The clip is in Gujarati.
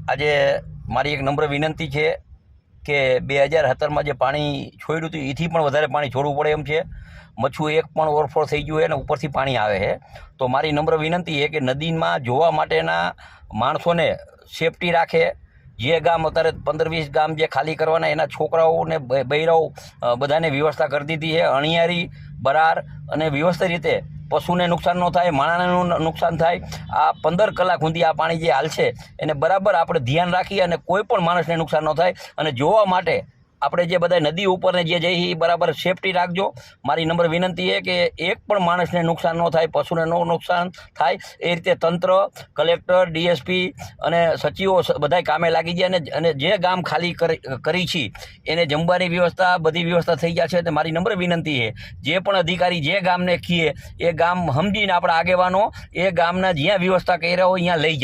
આજે મારી એક નમ્ર વિનંતી છે કે 2017માં જે પાણી છોડ્યું હતું એથી પણ વધારે પાણી છોડવું પડે એમ છે. મચ્છું એક પણ ઓવરફ્લો થઈ ગયું છે અને ઉપરથી પાણી આવે છે. તો મારી નમ્ર વિનંતી છે કે નદીમાં જોવા માટેના માણસોને સેફટી રાખે. જે ગામ અત્યારે 15-20 ગામ જે ખાલી કરવાના એના છોકરાઓને બૈરાઓ બધાને વ્યવસ્થા કરી દીધી છે. અણિયારી, બરાર અને વ્યવસ્થિત રીતે પશુને નુકસાન ન થાય, માણસને નુકસાન થાય. આ 15 કલાક સુધી આ પાણી જે હાલશે એને બરાબર આપણે ધ્યાન રાખી અને કોઈ પણ માણસને નુકસાન ન થાય. અને જોવા માટે આપણે જે બધા નદી ઉપરને જે જઈએ એ બરાબર સેફટી રાખજો. મારી નમ્ર વિનંતી છે કે એક પણ માણસને નુકસાન ન થાય, પશુને ન નુકસાન થાય એ રીતે તંત્ર, કલેક્ટર, ડીએસપી અને સચિવો બધાય કામે લાગી ગયા. અને જે ગામ ખાલી કરી છે એને જમવાની વ્યવસ્થા, બધી વ્યવસ્થા થઈ ગયા છે. મારી નમ્ર વિનંતી છે જે પણ અધિકારી જે ગામને કહીએ એ ગામ સમજીને આપણા આગેવાનો એ ગામના જ્યાં વ્યવસ્થા કરી રહ્યા હોય ત્યાં લઈ જાય.